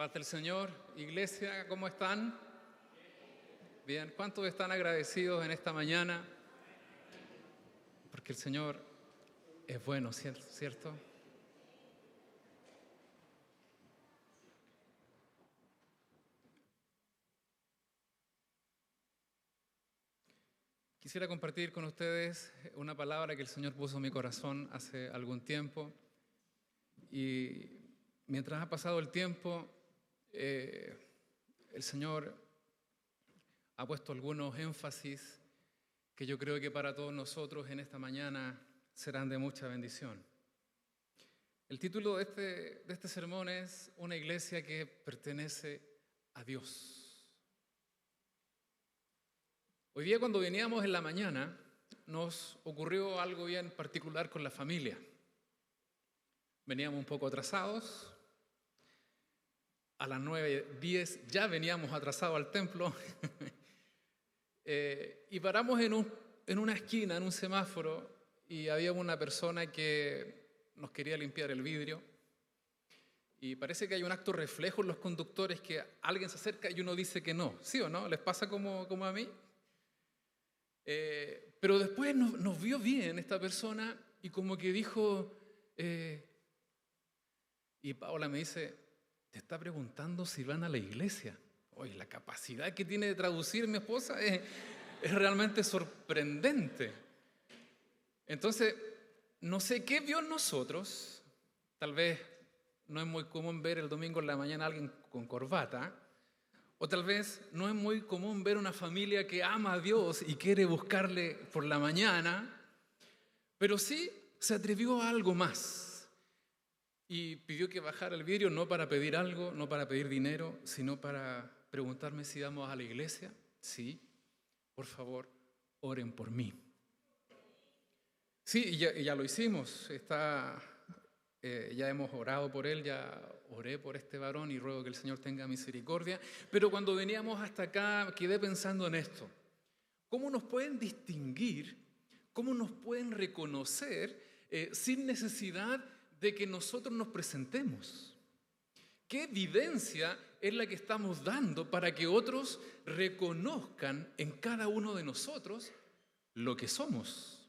Paz del Señor, iglesia, ¿cómo están? Bien, ¿cuántos están agradecidos en esta mañana? Porque el Señor es bueno, ¿cierto? Quisiera compartir con ustedes una palabra que el Señor puso en mi corazón hace algún tiempo. Y mientras ha pasado el tiempo, el Señor ha puesto algunos énfasis que yo creo que para todos nosotros en esta mañana serán de mucha bendición. El título de este sermón es Una iglesia que pertenece a Dios. Hoy día cuando veníamos en la mañana nos ocurrió algo bien particular con la familia. Veníamos un poco atrasados. A las 9:10 ya veníamos atrasados al templo. Y paramos en una esquina, en un semáforo, y había una persona que nos quería limpiar el vidrio. Y parece que hay un acto reflejo en los conductores que alguien se acerca y uno dice que no. ¿Sí o no? ¿Les pasa como a mí? Pero después nos vio bien esta persona y como que dijo, y Paola me dice, te está preguntando si van a la iglesia. Oye, la capacidad que tiene de traducir mi esposa es realmente sorprendente. Entonces, no sé qué vio en nosotros. Tal vez no es muy común ver el domingo en la mañana a alguien con corbata. O tal vez no es muy común ver una familia que ama a Dios y quiere buscarle por la mañana, pero sí se atrevió a algo más y pidió que bajara el vidrio no para pedir algo, no para pedir dinero, sino para preguntarme si vamos a la iglesia. Sí, por favor, oren por mí. Sí, y ya lo hicimos, ya hemos orado por él, ya oré por este varón y ruego que el Señor tenga misericordia. Pero cuando veníamos hasta acá quedé pensando en esto. ¿Cómo nos pueden distinguir? ¿Cómo nos pueden reconocer sin necesidad de que nosotros nos presentemos? ¿Qué evidencia es la que estamos dando para que otros reconozcan en cada uno de nosotros lo que somos?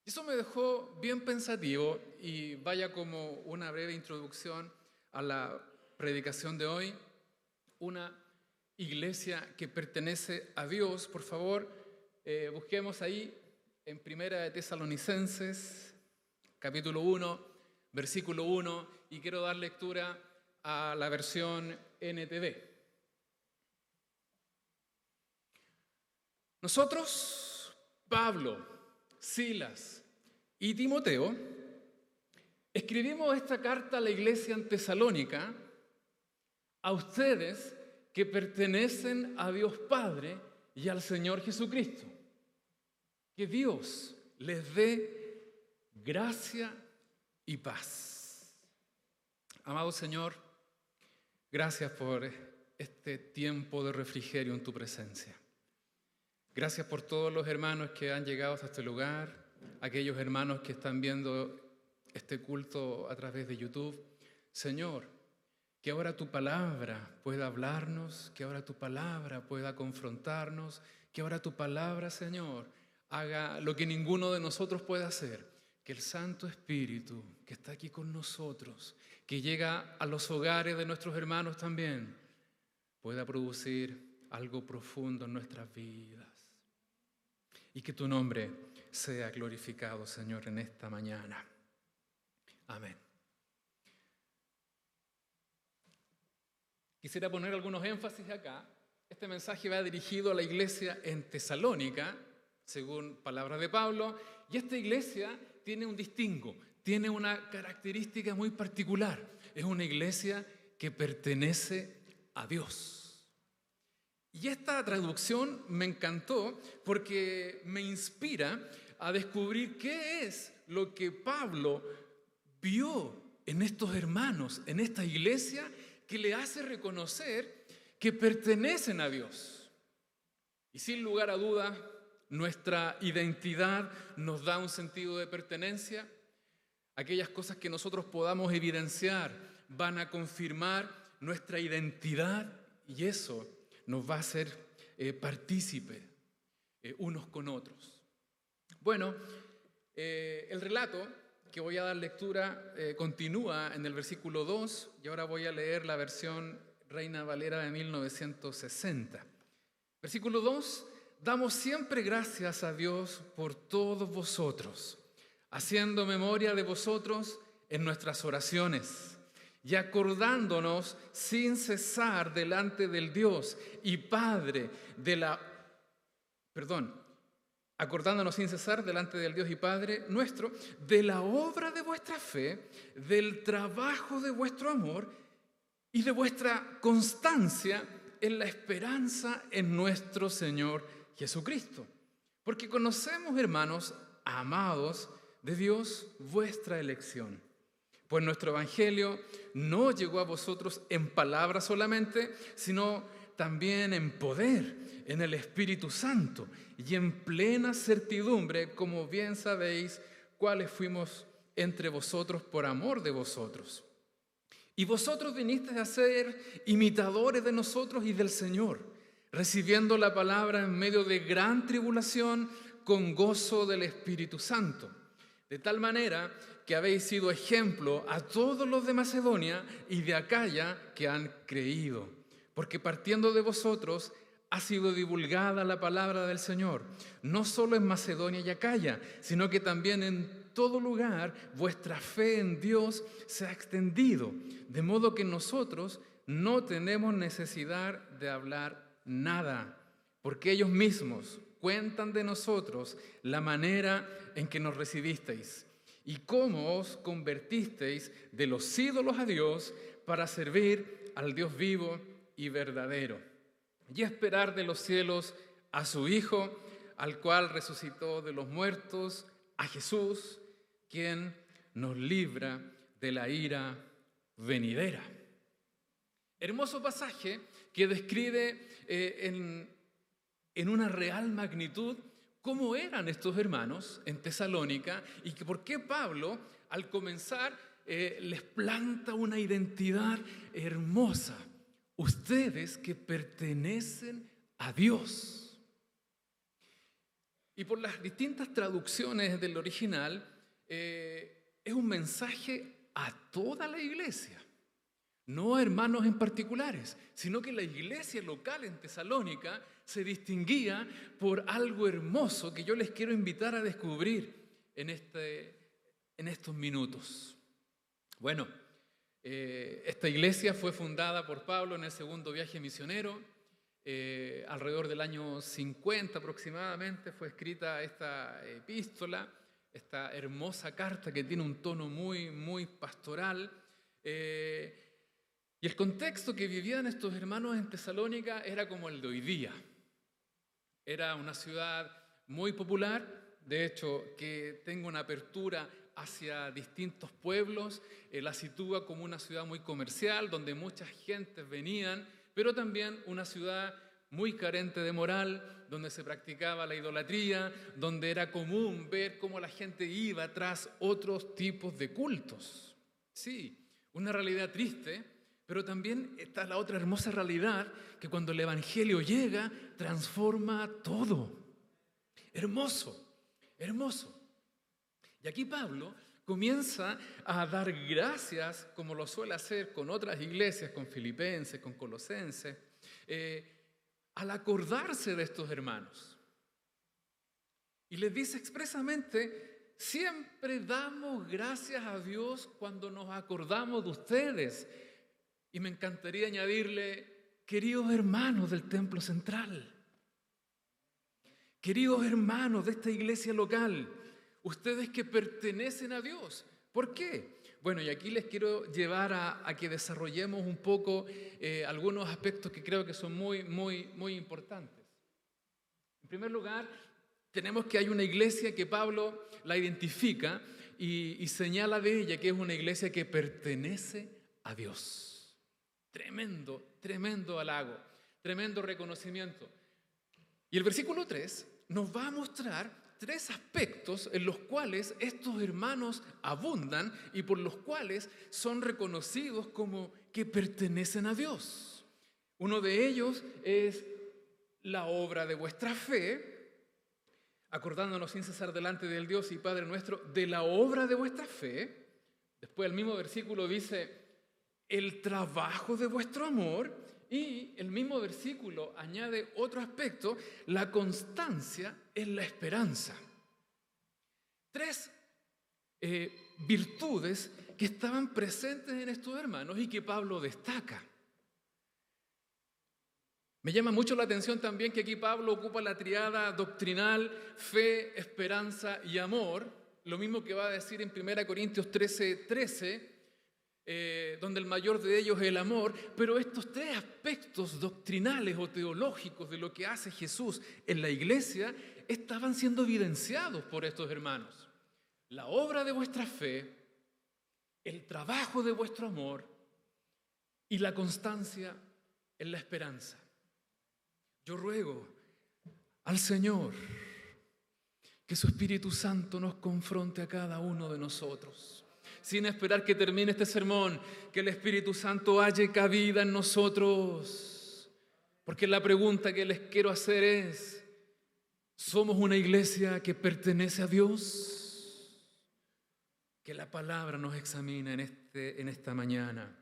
Eso me dejó bien pensativo y vaya como una breve introducción a la predicación de hoy. Una iglesia que pertenece a Dios, por favor, busquemos ahí en Primera de Tesalonicenses, capítulo 1, versículo 1, y quiero dar lectura a la versión NTV. Nosotros, Pablo, Silas y Timoteo, escribimos esta carta a la iglesia en Tesalónica, a ustedes que pertenecen a Dios Padre y al Señor Jesucristo. Que Dios les dé gracia y paz. Amado Señor, gracias por este tiempo de refrigerio en tu presencia. Gracias por todos los hermanos que han llegado hasta este lugar, aquellos hermanos que están viendo este culto a través de YouTube. Señor, que ahora tu palabra pueda hablarnos, que ahora tu palabra pueda confrontarnos, que ahora tu palabra, Señor, haga lo que ninguno de nosotros puede hacer. Que el Santo Espíritu que está aquí con nosotros, que llega a los hogares de nuestros hermanos también, pueda producir algo profundo en nuestras vidas. Y que tu nombre sea glorificado, Señor, en esta mañana. Amén. Quisiera poner algunos énfasis acá. Este mensaje va dirigido a la iglesia en Tesalónica, según palabras de Pablo, y esta iglesia tiene un distingo, tiene una característica muy particular. Es una iglesia que pertenece a Dios. Y esta traducción me encantó porque me inspira a descubrir qué es lo que Pablo vio en estos hermanos, en esta iglesia, que le hace reconocer que pertenecen a Dios. Y sin lugar a dudas, nuestra identidad nos da un sentido de pertenencia. Aquellas cosas que nosotros podamos evidenciar van a confirmar nuestra identidad y eso nos va a hacer partícipe unos con otros. Bueno, el relato que voy a dar lectura continúa en el versículo 2 y ahora voy a leer la versión Reina Valera de 1960. Versículo 2: damos siempre gracias a Dios por todos vosotros, haciendo memoria de vosotros en nuestras oraciones y acordándonos sin cesar delante del Dios y Padre de la... acordándonos sin cesar delante del Dios y Padre nuestro, de la obra de vuestra fe, del trabajo de vuestro amor y de vuestra constancia en la esperanza en nuestro Señor Jesucristo. Porque conocemos, hermanos, amados de Dios, vuestra elección. Pues nuestro evangelio no llegó a vosotros en palabra solamente, sino también en poder, en el Espíritu Santo y en plena certidumbre, como bien sabéis, cuáles fuimos entre vosotros por amor de vosotros. Y vosotros vinisteis a ser imitadores de nosotros y del Señor, recibiendo la palabra en medio de gran tribulación con gozo del Espíritu Santo. De tal manera que habéis sido ejemplo a todos los de Macedonia y de Acaya que han creído. Porque partiendo de vosotros ha sido divulgada la palabra del Señor, no solo en Macedonia y Acaya, sino que también en todo lugar vuestra fe en Dios se ha extendido, de modo que nosotros no tenemos necesidad de hablar nada, porque ellos mismos cuentan de nosotros la manera en que nos recibisteis y cómo os convertisteis de los ídolos a Dios para servir al Dios vivo y verdadero, y esperar de los cielos a su Hijo, al cual resucitó de los muertos, a Jesús, quien nos libra de la ira venidera. Hermoso pasaje que describe en una real magnitud cómo eran estos hermanos en Tesalónica y que por qué Pablo, al comenzar, les planta una identidad hermosa. Ustedes que pertenecen a Dios. Y por las distintas traducciones del original, es un mensaje a toda la iglesia, no a hermanos en particulares, sino que la iglesia local en Tesalónica se distinguía por algo hermoso que yo les quiero invitar a descubrir en estos minutos. Bueno, esta iglesia fue fundada por Pablo en el segundo viaje misionero. Alrededor del año 50 aproximadamente fue escrita esta epístola, esta hermosa carta que tiene un tono muy, muy pastoral. Y el contexto que vivían estos hermanos en Tesalónica era como el de hoy día. Era una ciudad muy popular, de hecho, que tenga una apertura hacia distintos pueblos, la sitúa como una ciudad muy comercial, donde muchas gentes venían, pero también una ciudad muy carente de moral, donde se practicaba la idolatría, donde era común ver cómo la gente iba tras otros tipos de cultos. Sí, una realidad triste, pero también está la otra hermosa realidad, que cuando el Evangelio llega, transforma todo. Hermoso, hermoso. Y aquí Pablo comienza a dar gracias, como lo suele hacer con otras iglesias, con Filipenses, con Colosenses, al acordarse de estos hermanos. Y les dice expresamente: siempre damos gracias a Dios cuando nos acordamos de ustedes. Y me encantaría añadirle: queridos hermanos del templo central, queridos hermanos de esta iglesia local, ustedes que pertenecen a Dios. ¿Por qué? Bueno, y aquí les quiero llevar a que desarrollemos un poco algunos aspectos que creo que son muy, muy, muy importantes. En primer lugar, tenemos que hay una iglesia que Pablo la identifica y señala de ella que es una iglesia que pertenece a Dios. Tremendo, tremendo halago, tremendo reconocimiento. Y el versículo 3 nos va a mostrar tres aspectos en los cuales estos hermanos abundan y por los cuales son reconocidos como que pertenecen a Dios. Uno de ellos es la obra de vuestra fe, acordándonos sin cesar delante del Dios y Padre nuestro de la obra de vuestra fe. Después el mismo versículo dice el trabajo de vuestro amor, y el mismo versículo añade otro aspecto, la constancia en la esperanza. Tres virtudes que estaban presentes en estos hermanos y que Pablo destaca. Me llama mucho la atención también que aquí Pablo ocupa la triada doctrinal, fe, esperanza y amor, lo mismo que va a decir en 1 Corintios 13:13, donde el mayor de ellos es el amor, pero estos tres aspectos doctrinales o teológicos de lo que hace Jesús en la iglesia estaban siendo evidenciados por estos hermanos. La obra de vuestra fe, el trabajo de vuestro amor y la constancia en la esperanza. Yo ruego al Señor que su Espíritu Santo nos confronte a cada uno de nosotros. Sin esperar que termine este sermón, que el Espíritu Santo halle cabida en nosotros. Porque la pregunta que les quiero hacer es, ¿somos una iglesia que pertenece a Dios? Que la palabra nos examina en esta mañana.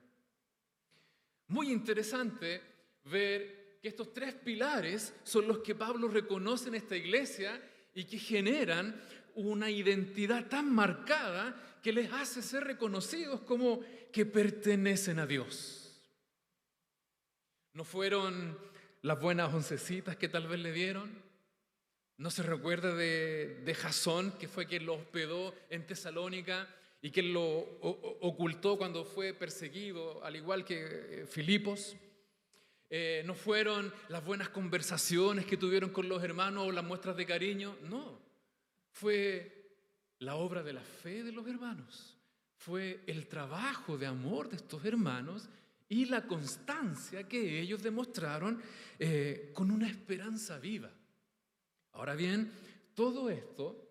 Muy interesante ver que estos tres pilares son los que Pablo reconoce en esta iglesia y que generan una identidad tan marcada que les hace ser reconocidos como que pertenecen a Dios. ¿No fueron las buenas oncecitas que tal vez le dieron? ¿No se recuerda de Jasón, que fue quien lo hospedó en Tesalónica y quien lo ocultó cuando fue perseguido, al igual que Filipos? ¿No fueron las buenas conversaciones que tuvieron con los hermanos o las muestras de cariño? No, fue la obra de la fe de los hermanos, fue el trabajo de amor de estos hermanos y la constancia que ellos demostraron con una esperanza viva. Ahora bien, todo esto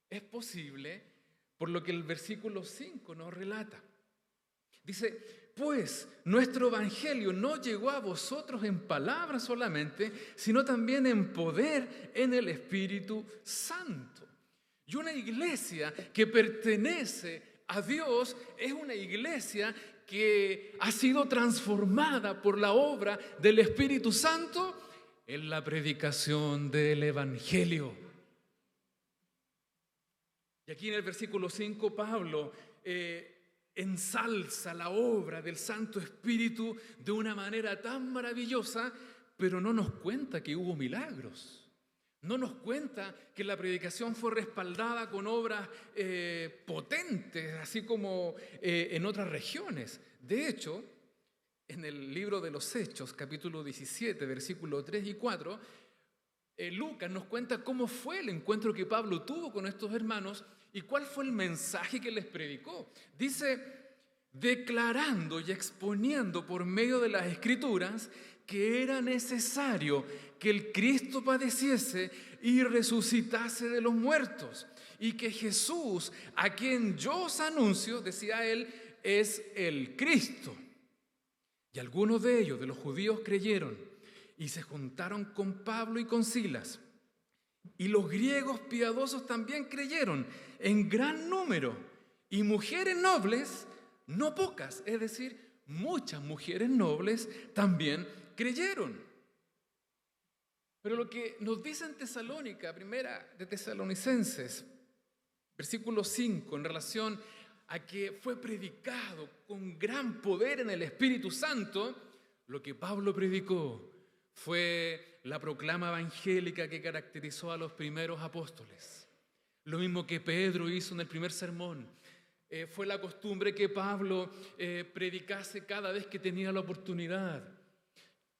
es posible por lo que el versículo 5 nos relata. Dice, pues nuestro evangelio no llegó a vosotros en palabras solamente, sino también en poder en el Espíritu Santo. Y una iglesia que pertenece a Dios es una iglesia que ha sido transformada por la obra del Espíritu Santo en la predicación del evangelio. Y aquí en el versículo 5 Pablo ensalza la obra del Santo Espíritu de una manera tan maravillosa, pero no nos cuenta que hubo milagros. No nos cuenta que la predicación fue respaldada con obras potentes, así como en otras regiones. De hecho, en el libro de los Hechos, capítulo 17, versículos 3 y 4, Lucas nos cuenta cómo fue el encuentro que Pablo tuvo con estos hermanos y cuál fue el mensaje que les predicó. Dice, declarando y exponiendo por medio de las Escrituras que era necesario que el Cristo padeciese y resucitase de los muertos, y que Jesús, a quien yo os anuncio, decía él, es el Cristo. Y algunos de ellos, de los judíos, creyeron y se juntaron con Pablo y con Silas. Y los griegos piadosos también creyeron en gran número, y mujeres nobles, no pocas, es decir, muchas mujeres nobles también creyeron. Pero lo que nos dice en Tesalónica, primera de Tesalonicenses, versículo 5, en relación a que fue predicado con gran poder en el Espíritu Santo, lo que Pablo predicó fue la proclama evangélica que caracterizó a los primeros apóstoles. Lo mismo que Pedro hizo en el primer sermón. Fue la costumbre que Pablo predicase cada vez que tenía la oportunidad.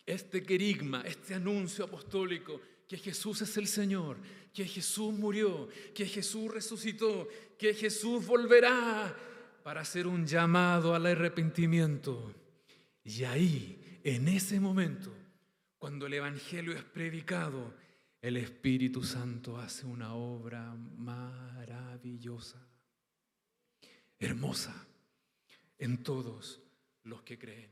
Este querigma, este anuncio apostólico, que Jesús es el Señor, que Jesús murió, que Jesús resucitó, que Jesús volverá para hacer un llamado al arrepentimiento. Y ahí, en ese momento, cuando el evangelio es predicado, el Espíritu Santo hace una obra maravillosa, hermosa, en todos los que creen.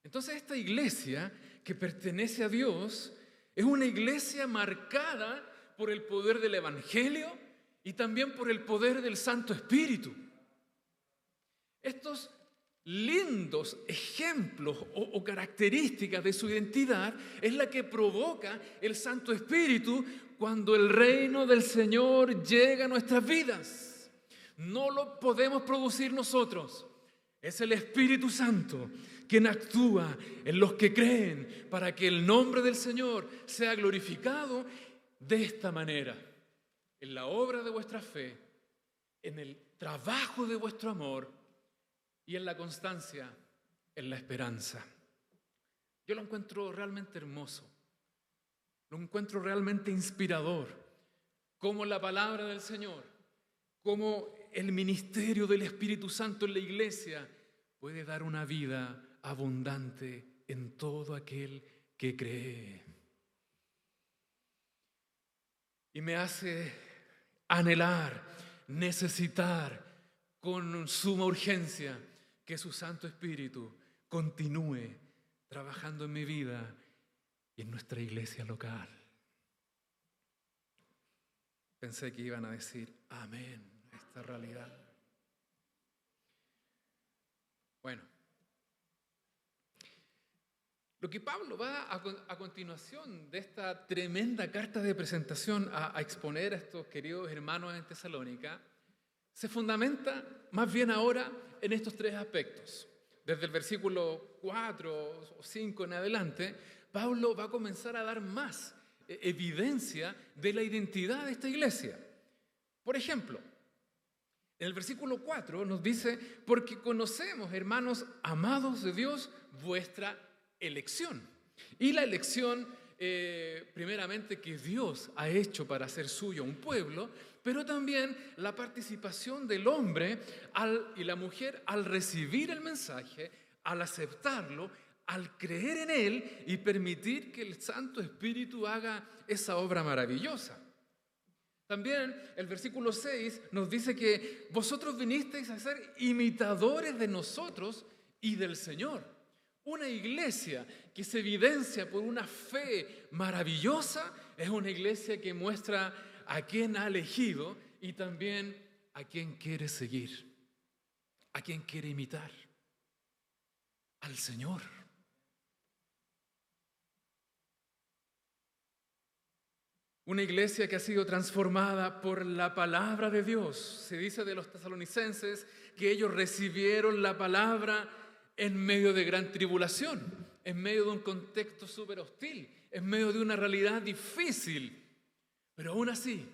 Entonces esta iglesia que pertenece a Dios es una iglesia marcada por el poder del Evangelio y también por el poder del Santo Espíritu. Estos lindos ejemplos o características de su identidad es la que provoca el Santo Espíritu cuando el reino del Señor llega a nuestras vidas. No lo podemos producir nosotros. Es el Espíritu Santo quien actúa en los que creen para que el nombre del Señor sea glorificado de esta manera. En la obra de vuestra fe, en el trabajo de vuestro amor y en la constancia, en la esperanza. Yo lo encuentro realmente hermoso, lo encuentro realmente inspirador, como la palabra del Señor, como el ministerio del Espíritu Santo en la iglesia puede dar una vida abundante en todo aquel que cree. Y me hace anhelar, necesitar con suma urgencia que su Santo Espíritu continúe trabajando en mi vida y en nuestra iglesia local. Pensé que iban a decir amén a esta realidad. Bueno, lo que Pablo va a continuación de esta tremenda carta de presentación a exponer a estos queridos hermanos en Tesalónica se fundamenta más bien ahora en estos tres aspectos. Desde el versículo 4 o 5 en adelante, Pablo va a comenzar a dar más evidencia de la identidad de esta iglesia. Por ejemplo, en el versículo 4 nos dice: porque conocemos, hermanos amados de Dios, vuestra elección. Y la elección, primeramente, que Dios ha hecho para hacer suyo un pueblo, pero también la participación del hombre y la mujer al recibir el mensaje, al aceptarlo, al creer en él y permitir que el Santo Espíritu haga esa obra maravillosa. También el versículo 6 nos dice que vosotros vinisteis a ser imitadores de nosotros y del Señor. Una iglesia que se evidencia por una fe maravillosa es una iglesia que muestra a quién ha elegido y también a quién quiere seguir, a quién quiere imitar, al Señor. Una iglesia que ha sido transformada por la palabra de Dios. Se dice de los tesalonicenses que ellos recibieron la palabra en medio de gran tribulación, en medio de un contexto súper hostil, en medio de una realidad difícil. Pero aún así,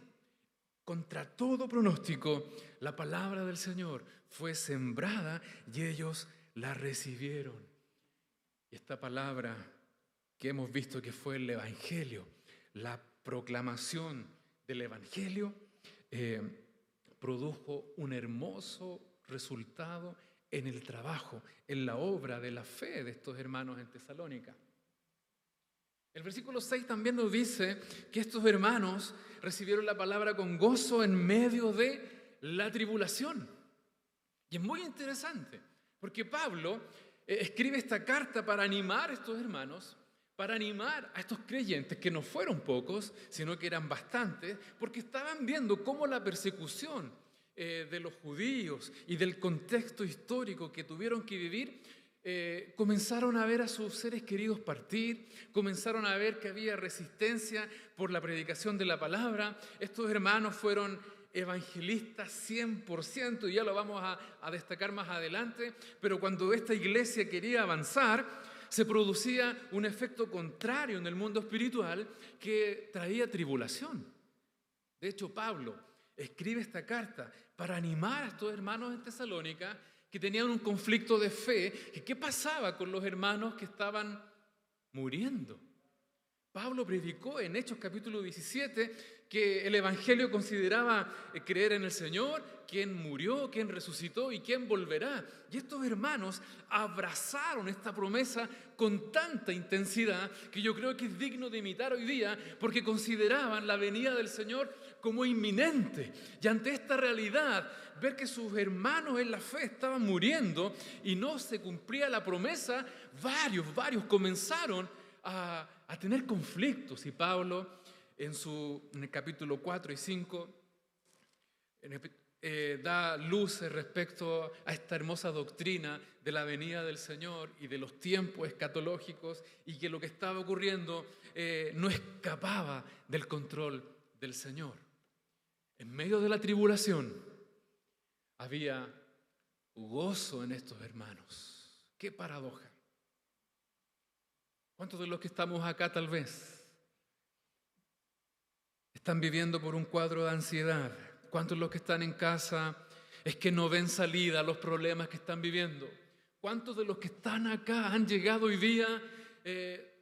contra todo pronóstico, la palabra del Señor fue sembrada y ellos la recibieron. Y esta palabra que hemos visto que fue el Evangelio, la proclamación del Evangelio, produjo un hermoso resultado en el trabajo, en la obra de la fe de estos hermanos en Tesalónica. El versículo 6 también nos dice que estos hermanos recibieron la palabra con gozo en medio de la tribulación. Y es muy interesante, porque Pablo escribe esta carta para animar a estos hermanos, para animar a estos creyentes, que no fueron pocos, sino que eran bastantes, porque estaban viendo cómo la persecución de los judíos y del contexto histórico que tuvieron que vivir, comenzaron a ver a sus seres queridos partir, comenzaron a ver que había resistencia por la predicación de la palabra. Estos hermanos fueron evangelistas 100%, y ya lo vamos a destacar más adelante, pero cuando esta iglesia quería avanzar, se producía un efecto contrario en el mundo espiritual que traía tribulación. De hecho, Pablo escribe esta carta para animar a estos hermanos en Tesalónica que tenían un conflicto de fe. ¿Y qué pasaba con los hermanos que estaban muriendo? Pablo predicó en Hechos capítulo 17 que el Evangelio consideraba creer en el Señor, quien murió, quien resucitó y quien volverá. Y estos hermanos abrazaron esta promesa con tanta intensidad que yo creo que es digno de imitar hoy día, porque consideraban la venida del Señor como inminente. Y ante esta realidad, ver que sus hermanos en la fe estaban muriendo y no se cumplía la promesa, varios comenzaron a tener conflictos. Y Pablo en el capítulo 4 y 5 da luces respecto a esta hermosa doctrina de la venida del Señor y de los tiempos escatológicos, y que lo que estaba ocurriendo no escapaba del control del Señor. En medio de la tribulación había gozo en estos hermanos. ¡Qué paradoja! ¿Cuántos de los que estamos acá tal vez están viviendo por un cuadro de ansiedad? ¿Cuántos de los que están en casa es que no ven salida a los problemas que están viviendo? ¿Cuántos de los que están acá han llegado hoy día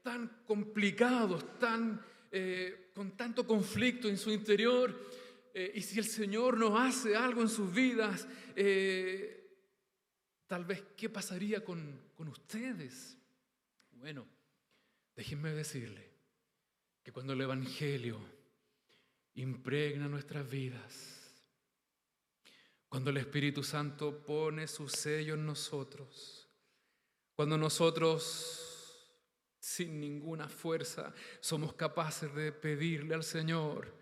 tan complicados, con tanto conflicto en su interior? Y si el Señor no hace algo en sus vidas, tal vez, ¿qué pasaría con ustedes? Bueno, déjenme decirle que cuando el Evangelio impregna nuestras vidas, cuando el Espíritu Santo pone su sello en nosotros, cuando nosotros sin ninguna fuerza somos capaces de pedirle al Señor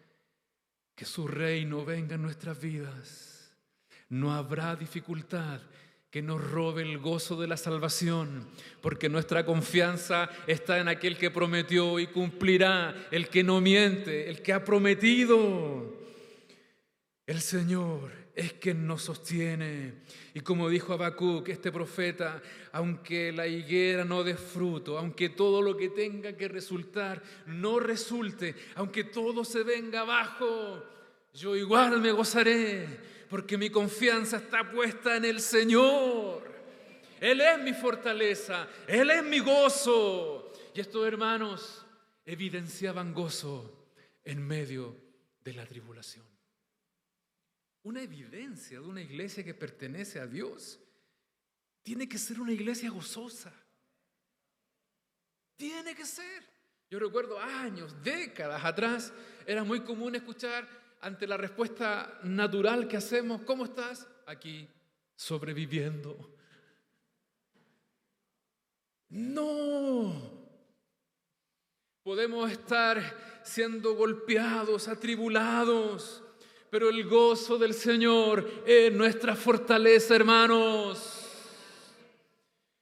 que su reino venga en nuestras vidas, no habrá dificultad que nos robe el gozo de la salvación, porque nuestra confianza está en aquel que prometió y cumplirá, el que no miente, el que ha prometido. El Señor es quien nos sostiene. Y como dijo Habacuc, este profeta, aunque la higuera no dé fruto, aunque todo lo que tenga que resultar no resulte, aunque todo se venga abajo, yo igual me gozaré, porque mi confianza está puesta en el Señor. Él es mi fortaleza, Él es mi gozo. Y estos hermanos evidenciaban gozo en medio de la tribulación. Una evidencia de una iglesia que pertenece a Dios tiene que ser una iglesia gozosa. Tiene que ser. Yo recuerdo años, décadas atrás, era muy común escuchar ante la respuesta natural que hacemos: ¿cómo estás? Aquí, sobreviviendo. No. Podemos estar siendo golpeados, atribulados, pero el gozo del Señor es nuestra fortaleza, hermanos.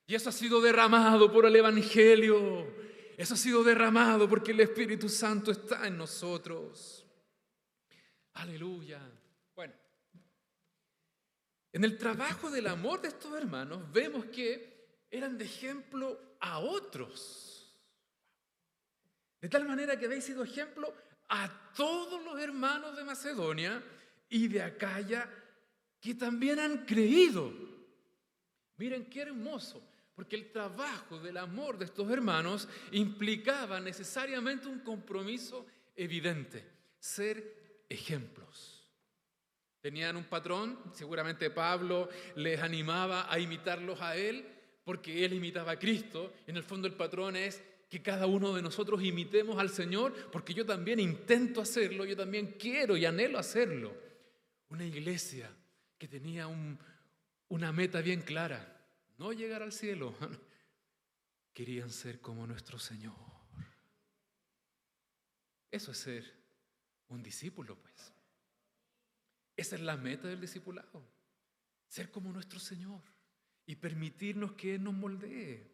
Y eso ha sido derramado por el Evangelio. Eso ha sido derramado porque el Espíritu Santo está en nosotros. Aleluya. Bueno, en el trabajo del amor de estos hermanos vemos que eran de ejemplo a otros. De tal manera que habéis sido ejemplo a todos los hermanos de Macedonia y de Acaya que también han creído. Miren qué hermoso, porque el trabajo del amor de estos hermanos implicaba necesariamente un compromiso evidente: ser ejemplos. Tenían un patrón, seguramente Pablo les animaba a imitarlos a él, porque él imitaba a Cristo. En el fondo el patrón es que cada uno de nosotros imitemos al Señor, porque yo también intento hacerlo, yo también quiero y anhelo hacerlo. Una iglesia que tenía una meta bien clara: no llegar al cielo, querían ser como nuestro Señor. Eso es ser un discípulo, pues. Esa es la meta del discipulado: ser como nuestro Señor y permitirnos que Él nos moldee.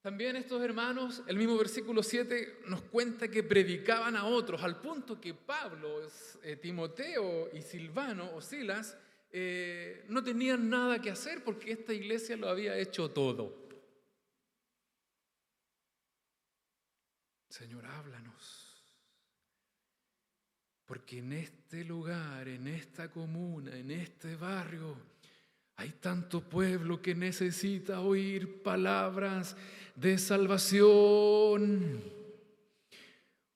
También estos hermanos, el mismo versículo 7 nos cuenta que predicaban a otros, al punto que Pablo, Timoteo y Silvano o Silas no tenían nada que hacer, porque esta iglesia lo había hecho todo. Señor, háblanos, porque en este lugar, en esta comuna, en este barrio, Hay tanto pueblo que necesita oír palabras de salvación.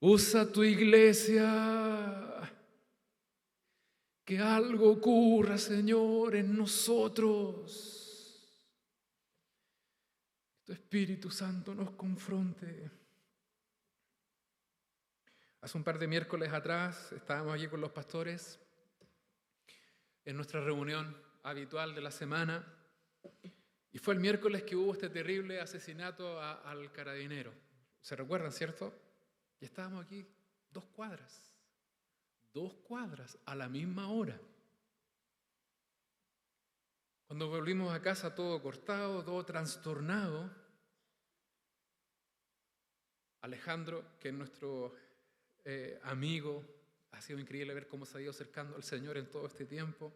Usa tu iglesia. Que algo ocurra, Señor, en nosotros. Que tu Espíritu Santo nos confronte. Hace un par de miércoles atrás estábamos allí con los pastores en nuestra reunión habitual de la semana, y fue el miércoles que hubo este terrible asesinato al carabinero. ¿Se recuerdan, cierto? Y estábamos aquí 2 cuadras a la misma hora. Cuando volvimos a casa todo cortado, todo trastornado, Alejandro, que es nuestro amigo, ha sido increíble ver cómo se ha ido acercando al Señor en todo este tiempo.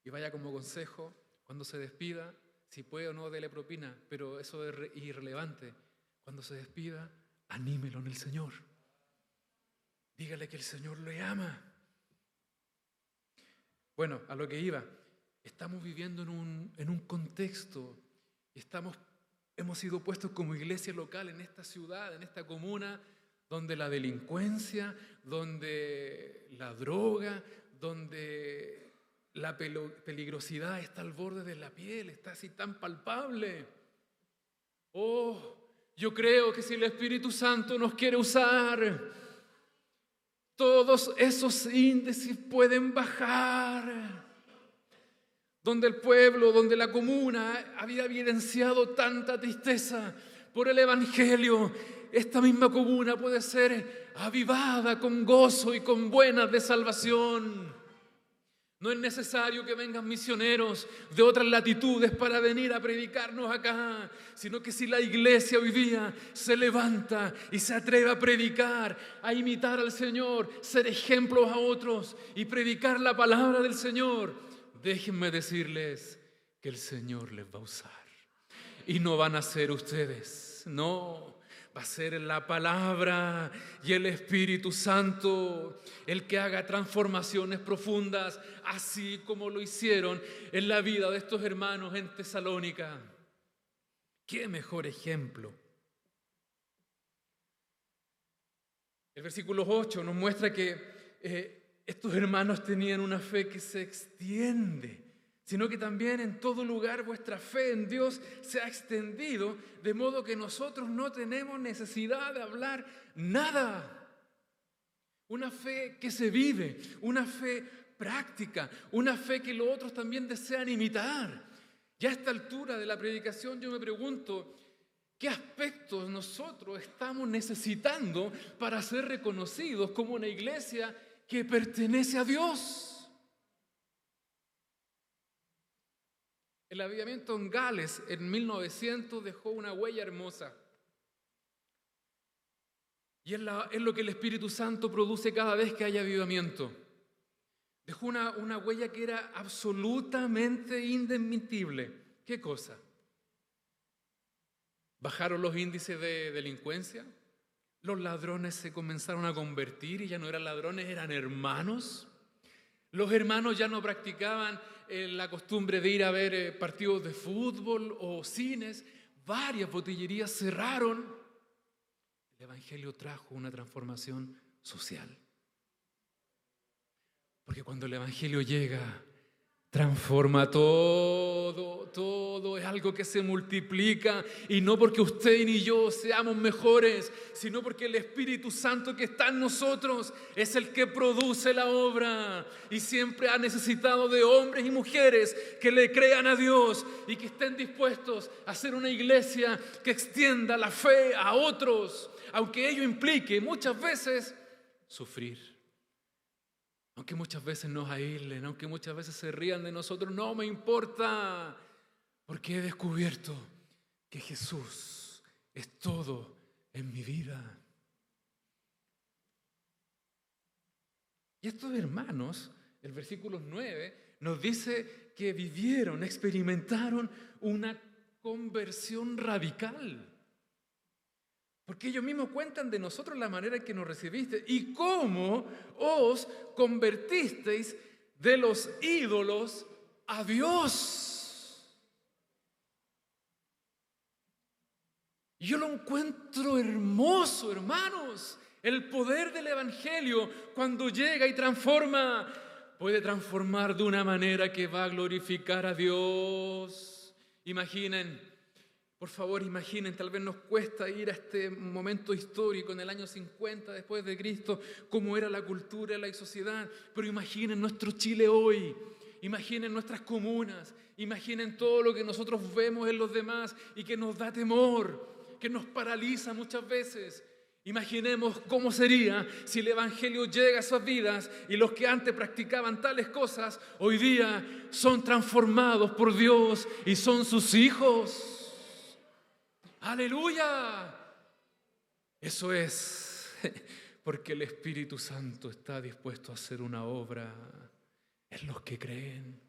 Y vaya como consejo, cuando se despida, si puede o no, dele propina, pero eso es irrelevante. Cuando se despida, anímelo en el Señor. Dígale que el Señor le ama. Bueno, a lo que iba, estamos viviendo en un contexto, hemos sido puestos como iglesia local en esta ciudad, en esta comuna, donde la delincuencia, donde la droga, donde la peligrosidad está al borde de la piel, está así tan palpable. Yo creo que si el Espíritu Santo nos quiere usar, todos esos índices pueden bajar. Donde el pueblo, donde la comuna había evidenciado tanta tristeza por el Evangelio, esta misma comuna puede ser avivada con gozo y con buenas de salvación. No es necesario que vengan misioneros de otras latitudes para venir a predicarnos acá, sino que si la iglesia hoy día se levanta y se atreve a predicar, a imitar al Señor, ser ejemplos a otros y predicar la palabra del Señor, déjenme decirles que el Señor les va a usar. Y no van a ser ustedes, no. Va a ser la palabra y el Espíritu Santo el que haga transformaciones profundas, así como lo hicieron en la vida de estos hermanos en Tesalónica. ¡Qué mejor ejemplo! El versículo 8 nos muestra que estos hermanos tenían una fe que se extiende, sino que también en todo lugar vuestra fe en Dios se ha extendido, de modo que nosotros no tenemos necesidad de hablar nada. Una fe que se vive, una fe práctica, una fe que los otros también desean imitar. Y a esta altura de la predicación yo me pregunto, ¿qué aspectos nosotros estamos necesitando para ser reconocidos como una iglesia que pertenece a Dios? El avivamiento en Gales en 1900 dejó una huella hermosa. Y es lo que el Espíritu Santo produce cada vez que hay avivamiento. Dejó una huella que era absolutamente indesmentible. ¿Qué cosa? Bajaron los índices de delincuencia. Los ladrones se comenzaron a convertir y ya no eran ladrones, eran hermanos. Los hermanos ya no practicaban la costumbre de ir a ver partidos de fútbol o cines. Varias botillerías cerraron. El Evangelio trajo una transformación social. Porque cuando el Evangelio llega, transforma todo es algo que se multiplica, y no porque usted ni yo seamos mejores, sino porque el Espíritu Santo que está en nosotros es el que produce la obra, y siempre ha necesitado de hombres y mujeres que le crean a Dios y que estén dispuestos a hacer una iglesia que extienda la fe a otros, aunque ello implique muchas veces sufrir. Aunque muchas veces nos aíslen, aunque muchas veces se rían de nosotros, no me importa, porque he descubierto que Jesús es todo en mi vida. Y estos hermanos, el versículo 9, nos dice que vivieron, experimentaron una conversión radical. Porque ellos mismos cuentan de nosotros la manera en que nos recibiste y cómo os convertisteis de los ídolos a Dios. Y yo lo encuentro hermoso, hermanos. El poder del Evangelio, cuando llega y transforma, puede transformar de una manera que va a glorificar a Dios. Imaginen, por favor, imaginen, tal vez nos cuesta ir a este momento histórico en el año 50 después de Cristo, cómo era la cultura, la sociedad, pero imaginen nuestro Chile hoy, imaginen nuestras comunas, imaginen todo lo que nosotros vemos en los demás y que nos da temor, que nos paraliza muchas veces. Imaginemos cómo sería si el Evangelio llega a esas vidas y los que antes practicaban tales cosas, hoy día son transformados por Dios y son sus hijos. ¡Aleluya! Eso es porque el Espíritu Santo está dispuesto a hacer una obra en los que creen.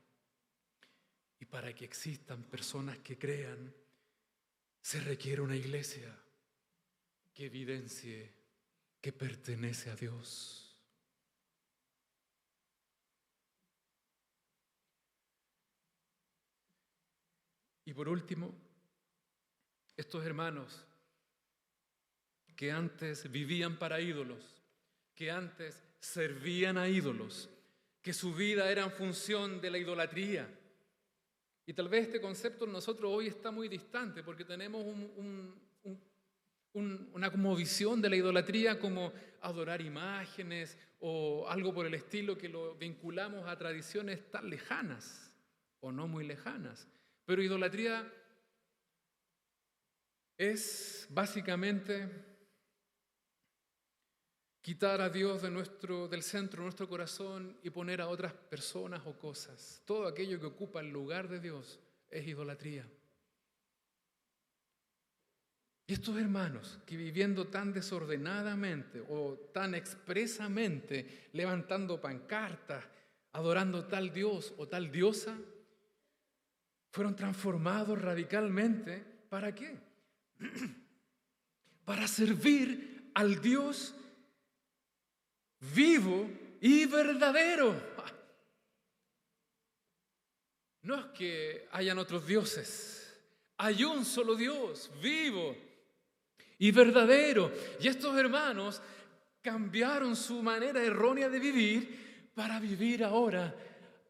Y para que existan personas que crean, se requiere una iglesia que evidencie que pertenece a Dios. Y por último, estos hermanos que antes vivían para ídolos, que antes servían a ídolos, que su vida era en función de la idolatría. Y tal vez este concepto en nosotros hoy está muy distante porque tenemos una como visión de la idolatría como adorar imágenes o algo por el estilo que lo vinculamos a tradiciones tan lejanas o no muy lejanas. Pero idolatría es básicamente quitar a Dios del centro de nuestro corazón y poner a otras personas o cosas. Todo aquello que ocupa el lugar de Dios es idolatría. Y estos hermanos que viviendo tan desordenadamente o tan expresamente, levantando pancartas, adorando tal Dios o tal diosa, fueron transformados radicalmente. ¿Para qué? Para servir al Dios vivo y verdadero. No es que hayan otros dioses, hay un solo Dios vivo y verdadero. Y estos hermanos cambiaron su manera errónea de vivir para vivir ahora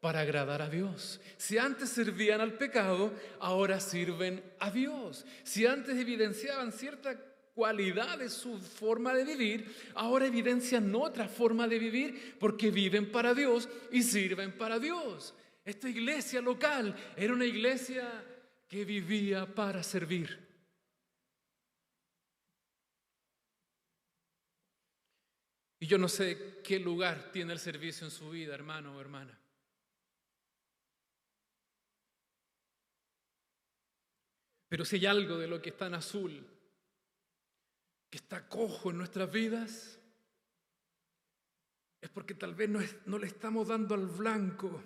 para agradar a Dios. Si antes servían al pecado, ahora sirven a Dios. Si antes evidenciaban cierta cualidad de su forma de vivir, ahora evidencian otra forma de vivir porque viven para Dios y sirven para Dios. Esta iglesia local era una iglesia que vivía para servir. Y yo no sé qué lugar tiene el servicio en su vida, hermano o hermana. Pero si hay algo de lo que está en azul, que está cojo en nuestras vidas, es porque tal vez no le estamos dando al blanco.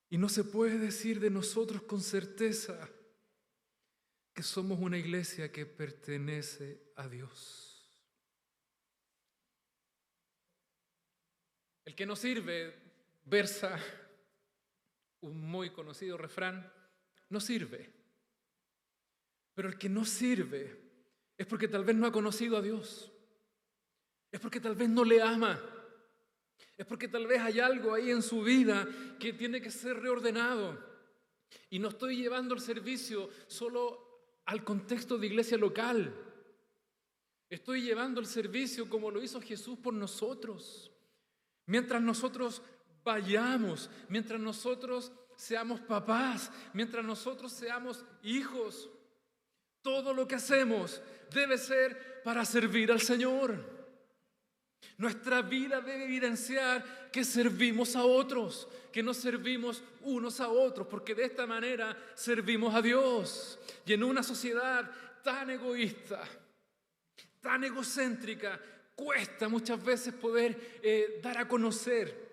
Y no se puede decir de nosotros con certeza que somos una iglesia que pertenece a Dios. El que no sirve, versa un muy conocido refrán, no sirve. Pero el que no sirve es porque tal vez no ha conocido a Dios. Es porque tal vez no le ama. Es porque tal vez hay algo ahí en su vida que tiene que ser reordenado. Y no estoy llevando el servicio solo al contexto de iglesia local. Estoy llevando el servicio como lo hizo Jesús por nosotros. Mientras nosotros vayamos, mientras nosotros seamos papás, mientras nosotros seamos hijos, todo lo que hacemos debe ser para servir al Señor. Nuestra vida debe evidenciar que servimos a otros, que nos servimos unos a otros, porque de esta manera servimos a Dios. Y en una sociedad tan egoísta, tan egocéntrica, cuesta muchas veces poder dar a conocer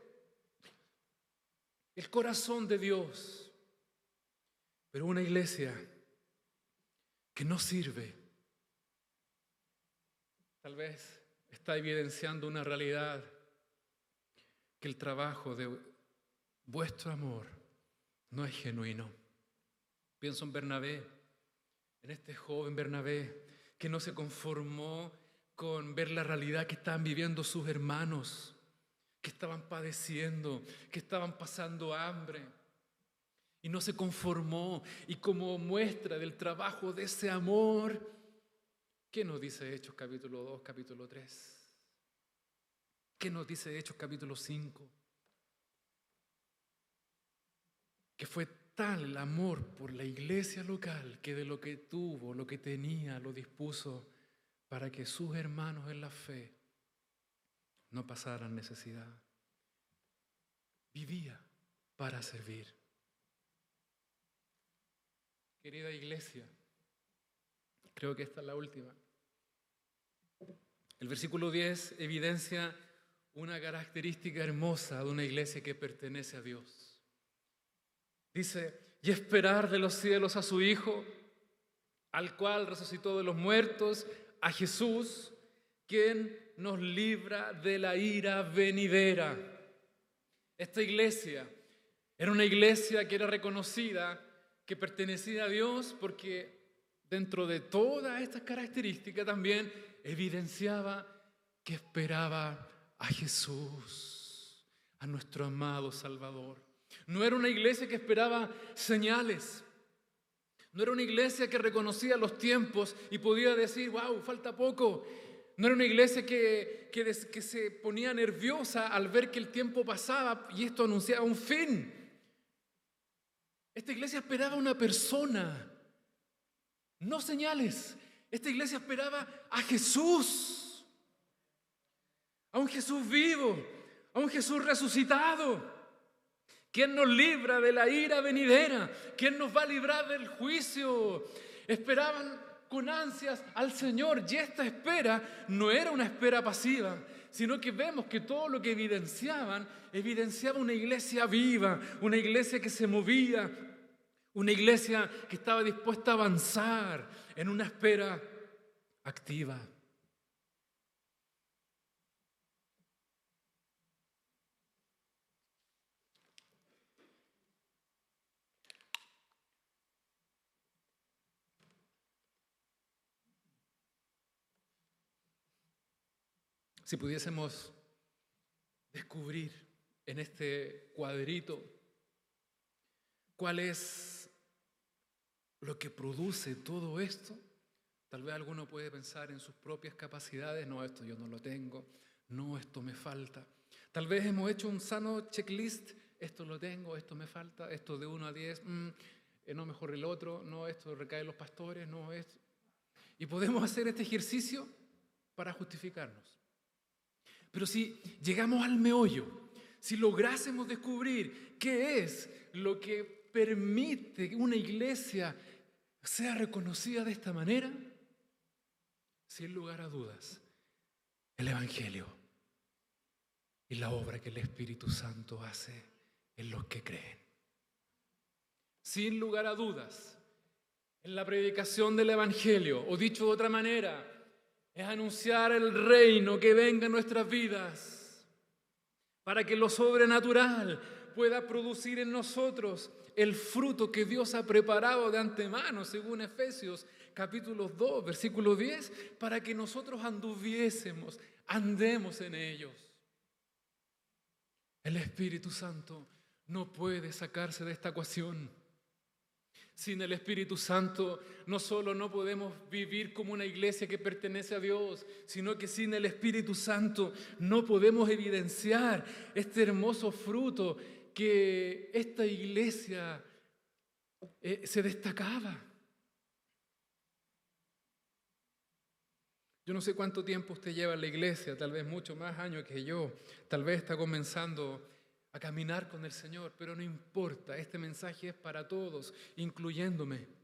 el corazón de Dios. Pero una iglesia que no sirve, tal vez está evidenciando una realidad, que el trabajo de vuestro amor no es genuino. Pienso en Bernabé, en este joven Bernabé que no se conformó con ver la realidad que estaban viviendo sus hermanos, que estaban padeciendo, que estaban pasando hambre. Y no se conformó. Y como muestra del trabajo de ese amor, ¿qué nos dice Hechos capítulo 2, capítulo 3? ¿Qué nos dice Hechos capítulo 5? Que fue tal el amor por la iglesia local que de lo que tuvo, lo que tenía, lo dispuso para que sus hermanos en la fe no pasaran necesidad. Vivía para servir. Querida iglesia, creo que esta es la última. El versículo 10 evidencia una característica hermosa de una iglesia que pertenece a Dios. Dice, y esperar de los cielos a su Hijo, al cual resucitó de los muertos, a Jesús, quien nos libra de la ira venidera. Esta iglesia era una iglesia que era reconocida, que pertenecía a Dios, porque dentro de todas estas características también evidenciaba que esperaba a Jesús, a nuestro amado Salvador. No era una iglesia que esperaba señales. No era una iglesia que reconocía los tiempos y podía decir, wow, falta poco. No era una iglesia que se ponía nerviosa al ver que el tiempo pasaba y esto anunciaba un fin. Esta iglesia esperaba a una persona, no señales. Esta iglesia esperaba a Jesús, a un Jesús vivo, a un Jesús resucitado, quien nos libra de la ira venidera, quien nos va a librar del juicio. Esperaban con ansias al Señor, y esta espera no era una espera pasiva, sino que vemos que todo lo que evidenciaba una iglesia viva, una iglesia que se movía, una iglesia que estaba dispuesta a avanzar en una espera activa. Si pudiésemos descubrir en este cuadrito cuál es lo que produce todo esto, tal vez alguno puede pensar en sus propias capacidades, no, esto yo no lo tengo, no, esto me falta. Tal vez hemos hecho un sano checklist, esto lo tengo, esto me falta, esto de 1 a 10, no, mejor el otro, no, esto recae en los pastores, no, esto. Y podemos hacer este ejercicio para justificarnos. Pero si llegamos al meollo, si lográsemos descubrir qué es lo que permite que una iglesia sea reconocida de esta manera, sin lugar a dudas, el Evangelio y la obra que el Espíritu Santo hace en los que creen. Sin lugar a dudas, en la predicación del Evangelio, o dicho de otra manera, es anunciar el reino que venga en nuestras vidas para que lo sobrenatural pueda producir en nosotros el fruto que Dios ha preparado de antemano, según Efesios capítulo 2, versículo 10, para que nosotros andemos en ellos. El Espíritu Santo no puede sacarse de esta ecuación. Sin el Espíritu Santo no solo no podemos vivir como una iglesia que pertenece a Dios, sino que sin el Espíritu Santo no podemos evidenciar este hermoso fruto que esta iglesia se destacaba. Yo no sé cuánto tiempo usted lleva en la iglesia, tal vez mucho más años que yo, tal vez está comenzando a caminar con el Señor, pero no importa, este mensaje es para todos, incluyéndome.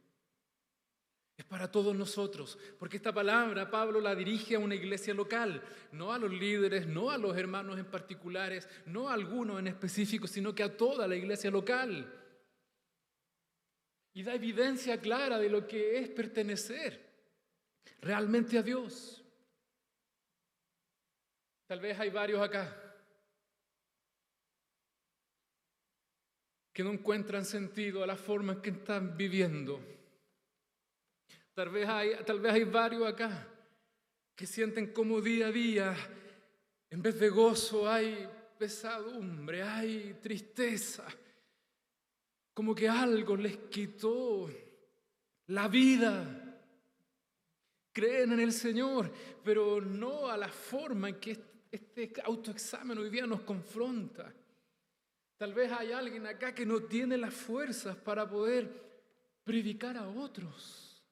Es para todos nosotros, porque esta palabra Pablo la dirige a una iglesia local, no a los líderes, no a los hermanos en particulares, no a algunos en específico, sino que a toda la iglesia local. Y da evidencia clara de lo que es pertenecer realmente a Dios. Tal vez hay varios acá que no encuentran sentido a la forma en que están viviendo. Tal vez hay varios acá que sienten como día a día, en vez de gozo, hay pesadumbre, hay tristeza. Como que algo les quitó la vida. Creen en el Señor, pero no a la forma en que este autoexamen hoy día nos confronta. Tal vez hay alguien acá que no tiene las fuerzas para poder predicar a otros.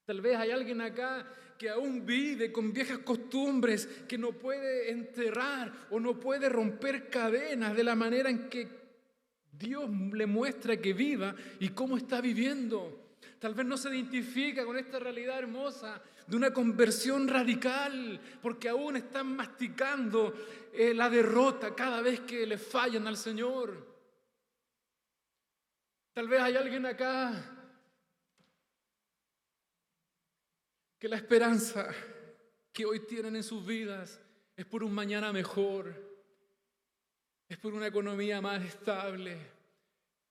Tal vez hay alguien acá que aún vive con viejas costumbres, que no puede enterrar o no puede romper cadenas de la manera en que Dios le muestra que viva y cómo está viviendo. Tal vez no se identifica con esta realidad hermosa de una conversión radical, porque aún están masticando la derrota cada vez que le fallan al Señor. Tal vez hay alguien acá que la esperanza que hoy tienen en sus vidas es por un mañana mejor, es por una economía más estable,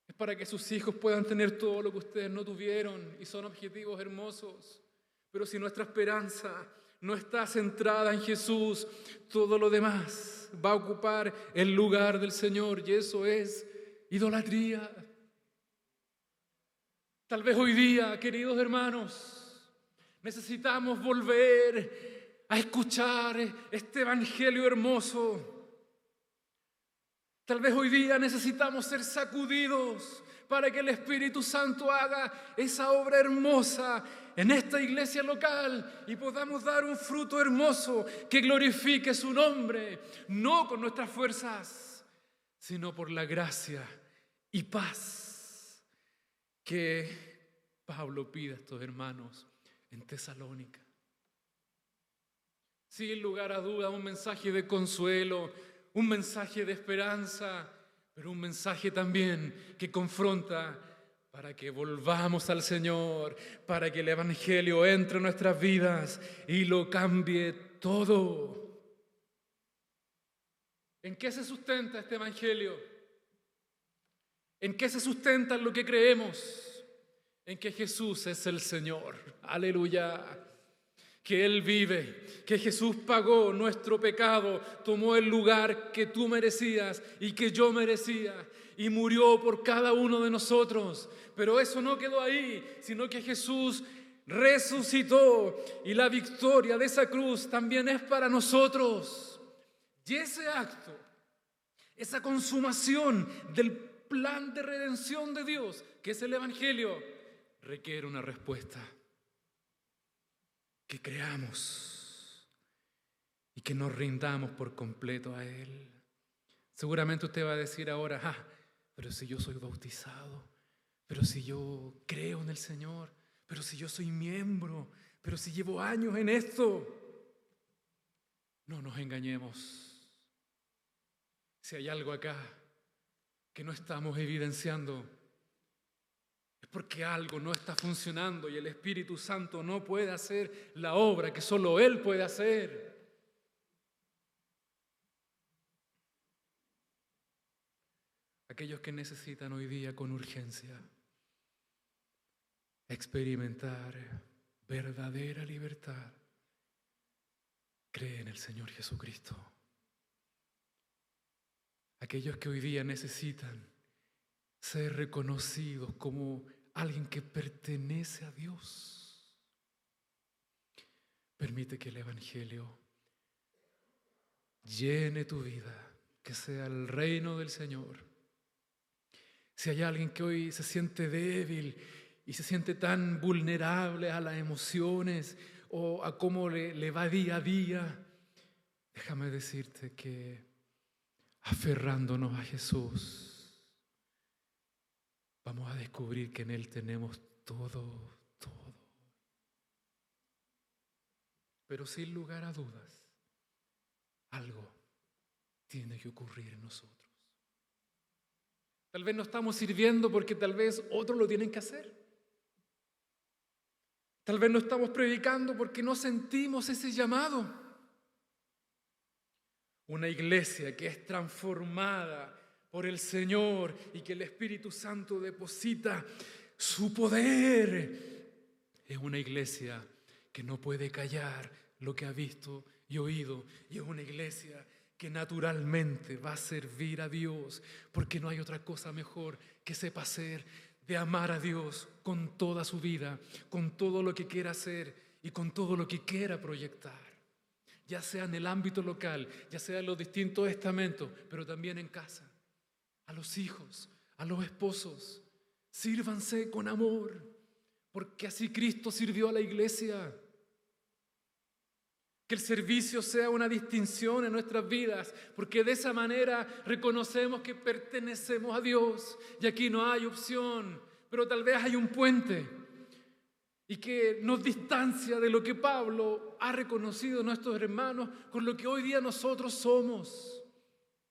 es para que sus hijos puedan tener todo lo que ustedes no tuvieron, y son objetivos hermosos. Pero si nuestra esperanza no está centrada en Jesús, todo lo demás va a ocupar el lugar del Señor, y eso es idolatría. Tal vez hoy día, queridos hermanos, necesitamos volver a escuchar este evangelio hermoso. Tal vez hoy día necesitamos ser sacudidos para que el Espíritu Santo haga esa obra hermosa en esta iglesia local y podamos dar un fruto hermoso que glorifique su nombre, no con nuestras fuerzas, sino por la gracia y paz que Pablo pide a estos hermanos en Tesalónica. Sin lugar a duda, un mensaje de consuelo, un mensaje de esperanza, pero un mensaje también que confronta para que volvamos al Señor, para que el evangelio entre en nuestras vidas y lo cambie todo. ¿En qué se sustenta este evangelio? ¿En qué se sustenta lo que creemos? En que Jesús es el Señor. Aleluya. Que Él vive, que Jesús pagó nuestro pecado, tomó el lugar que tú merecías y que yo merecía y murió por cada uno de nosotros. Pero eso no quedó ahí, sino que Jesús resucitó y la victoria de esa cruz también es para nosotros. Y ese acto, esa consumación del plan de redención de Dios, que es el Evangelio, requiere una respuesta. Que creamos y que nos rindamos por completo a Él. Seguramente usted va a decir ahora, pero si yo soy bautizado, pero si yo creo en el Señor, pero si yo soy miembro, pero si llevo años en esto. No nos engañemos. Si hay algo acá que no estamos evidenciando, es porque algo no está funcionando y el Espíritu Santo no puede hacer la obra que solo Él puede hacer. Aquellos que necesitan hoy día con urgencia experimentar verdadera libertad, creen en el Señor Jesucristo. Aquellos que hoy día necesitan ser reconocidos como alguien que pertenece a Dios, permite que el Evangelio llene tu vida, que sea el reino del Señor. Si hay alguien que hoy se siente débil y se siente tan vulnerable a las emociones o a cómo le va día a día, déjame decirte que aferrándonos a Jesús, vamos a descubrir que en Él tenemos todo. Pero sin lugar a dudas, algo tiene que ocurrir en nosotros. Tal vez no estamos sirviendo porque tal vez otros lo tienen que hacer. Tal vez no estamos predicando porque no sentimos ese llamado. Una iglesia que es transformada por el Señor y que el Espíritu Santo deposita su poder es una iglesia que no puede callar lo que ha visto y oído, y es una iglesia que naturalmente va a servir a Dios, porque no hay otra cosa mejor que sepa hacer, de amar a Dios con toda su vida, con todo lo que quiera hacer y con todo lo que quiera proyectar, ya sea en el ámbito local, ya sea en los distintos estamentos, pero también en casa. A los hijos, a los esposos, sírvanse con amor, porque así Cristo sirvió a la iglesia. Que el servicio sea una distinción en nuestras vidas, porque de esa manera reconocemos que pertenecemos a Dios y aquí no hay opción, pero tal vez hay un puente y que nos distancia de lo que Pablo ha reconocido en nuestros hermanos con lo que hoy día nosotros somos.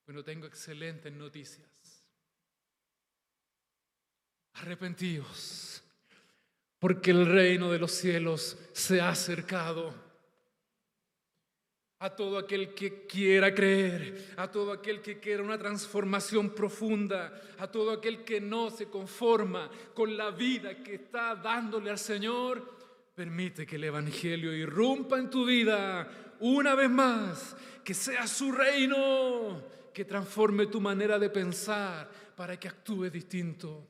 Bueno, tengo excelentes noticias. Arrepentíos, porque el reino de los cielos se ha acercado. A todo aquel que quiera creer, a todo aquel que quiera una transformación profunda, a todo aquel que no se conforma con la vida que está dándole al Señor, permite que el Evangelio irrumpa en tu vida una vez más, que sea su reino, que transforme tu manera de pensar para que actúes distinto.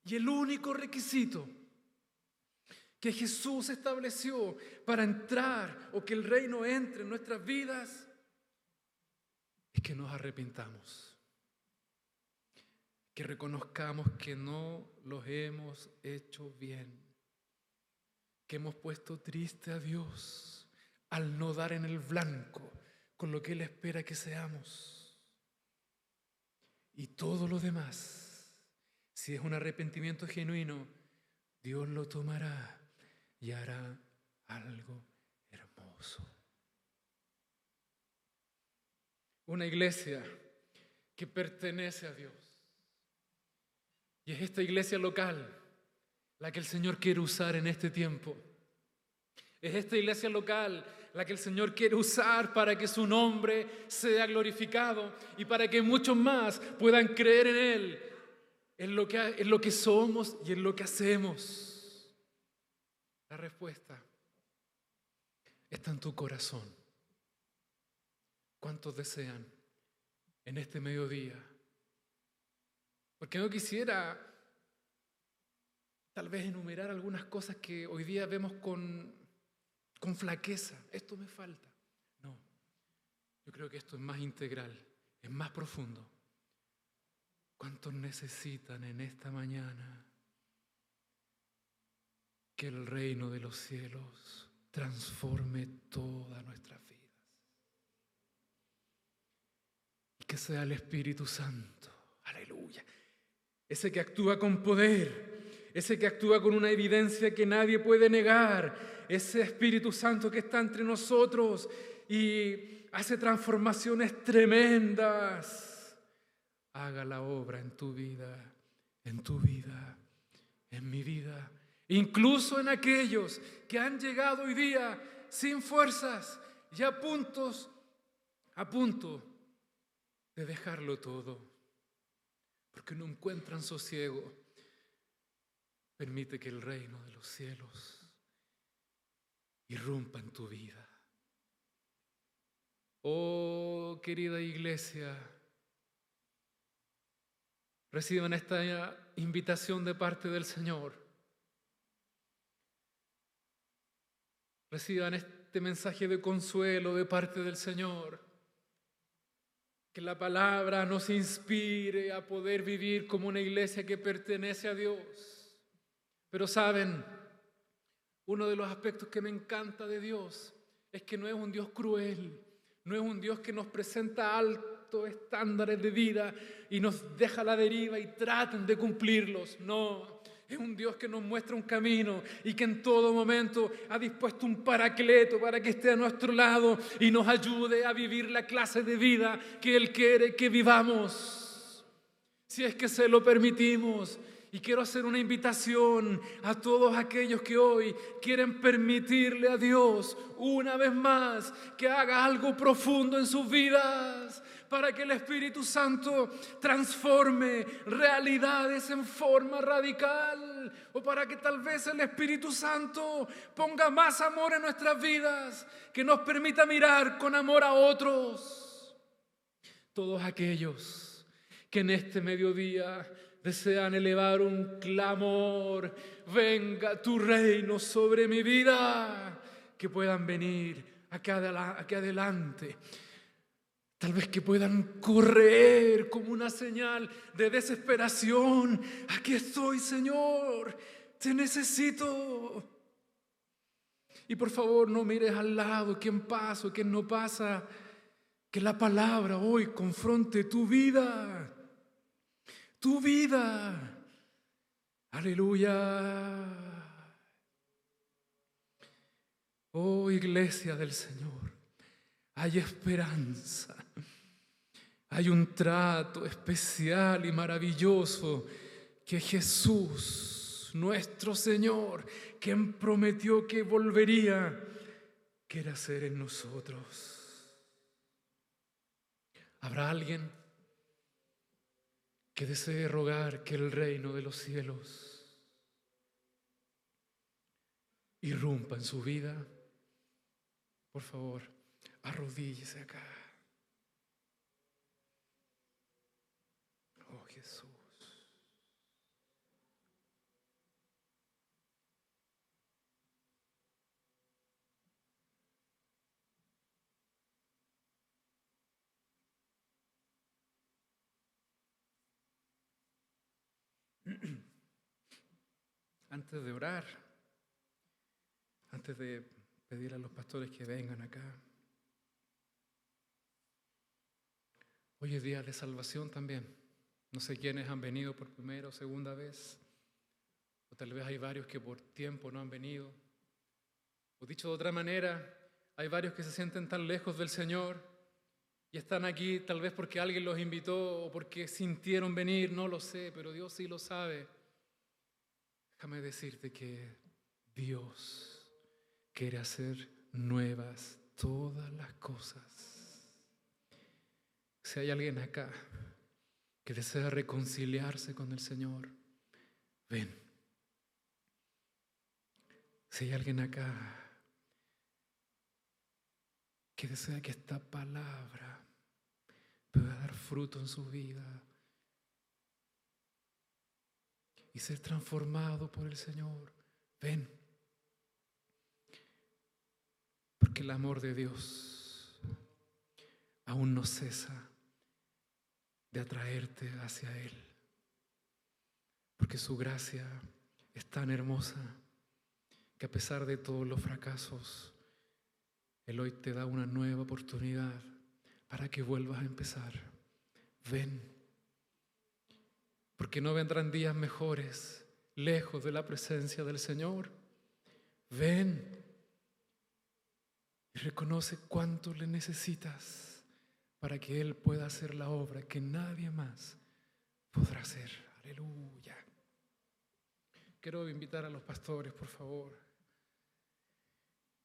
Y el único requisito que Jesús estableció para entrar o que el reino entre en nuestras vidas es que nos arrepintamos, que reconozcamos que no los hemos hecho bien, que hemos puesto triste a Dios al no dar en el blanco con lo que Él espera que seamos. Y todo lo demás, si es un arrepentimiento genuino, Dios lo tomará y hará algo hermoso. Una iglesia que pertenece a Dios. Y es esta iglesia local la que el Señor quiere usar en este tiempo. Es esta iglesia local la que el Señor quiere usar para que su nombre sea glorificado y para que muchos más puedan creer en Él, en lo que somos y en lo que hacemos. La respuesta está en tu corazón. ¿Cuántos desean en este mediodía? Porque no quisiera tal vez enumerar algunas cosas que hoy día vemos con flaqueza. Esto me falta. No, yo creo que esto es más integral, es más profundo. ¿Cuántos necesitan en esta mañana que el reino de los cielos transforme todas nuestras vidas? Y que sea el Espíritu Santo, aleluya, ese que actúa con poder, ese que actúa con una evidencia que nadie puede negar, ese Espíritu Santo que está entre nosotros y hace transformaciones tremendas. Haga la obra en tu vida, en mi vida, incluso en aquellos que han llegado hoy día sin fuerzas y a punto de dejarlo todo, porque no encuentran sosiego. Permite que el reino de los cielos irrumpa en tu vida. Oh, querida iglesia, reciban esta invitación de parte del Señor. Reciban este mensaje de consuelo de parte del Señor. Que la palabra nos inspire a poder vivir como una iglesia que pertenece a Dios. Pero saben, uno de los aspectos que me encanta de Dios es que no es un Dios cruel, no es un Dios que nos presenta altos estándares de vida y nos deja a la deriva y traten de cumplirlos. No, es un Dios que nos muestra un camino y que en todo momento ha dispuesto un paracleto para que esté a nuestro lado y nos ayude a vivir la clase de vida que Él quiere que vivamos. Si es que se lo permitimos Y quiero hacer una invitación a todos aquellos que hoy quieren permitirle a Dios una vez más que haga algo profundo en sus vidas, para que el Espíritu Santo transforme realidades en forma radical, o para que tal vez el Espíritu Santo ponga más amor en nuestras vidas, que nos permita mirar con amor a otros. Todos aquellos que en este mediodía desean elevar un clamor: venga tu reino sobre mi vida, que puedan venir aquí adelante. Tal vez que puedan correr como una señal de desesperación: aquí estoy, Señor, te necesito. Y por favor, no mires al lado quién pasa o quién no pasa. Que la palabra hoy confronte tu vida. Tu vida. Aleluya. Oh, iglesia del Señor, hay esperanza. Hay un trato especial y maravilloso que Jesús, nuestro Señor, quien prometió que volvería, quiere hacer en nosotros. ¿Habrá alguien que desee rogar que el reino de los cielos irrumpa en su vida? Por favor, arrodíllese acá. Oh, Jesús. Antes de orar, antes de pedir a los pastores que vengan acá, hoy es día de salvación también. No sé quiénes han venido por primera o segunda vez, o tal vez hay varios que por tiempo no han venido. O dicho de otra manera, hay varios que se sienten tan lejos del Señor y están aquí tal vez porque alguien los invitó o porque sintieron venir, no lo sé, pero Dios sí lo sabe. Déjame decirte que Dios quiere hacer nuevas todas las cosas. Si hay alguien acá que desea reconciliarse con el Señor, ven. Si hay alguien acá que desea que esta palabra pueda dar fruto en su vida y ser transformado por el Señor, ven. Porque el amor de Dios aún no cesa de atraerte hacia Él. Porque su gracia es tan hermosa que a pesar de todos los fracasos, Él hoy te da una nueva oportunidad para que vuelvas a empezar. Ven, porque no vendrán días mejores lejos de la presencia del Señor. Ven y reconoce cuánto le necesitas para que Él pueda hacer la obra que nadie más podrá hacer. Aleluya. Quiero invitar a los pastores, por favor.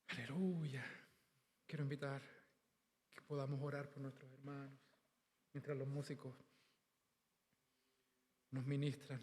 Aleluya. Quiero invitar que podamos orar por nuestros hermanos mientras los músicos nos ministran.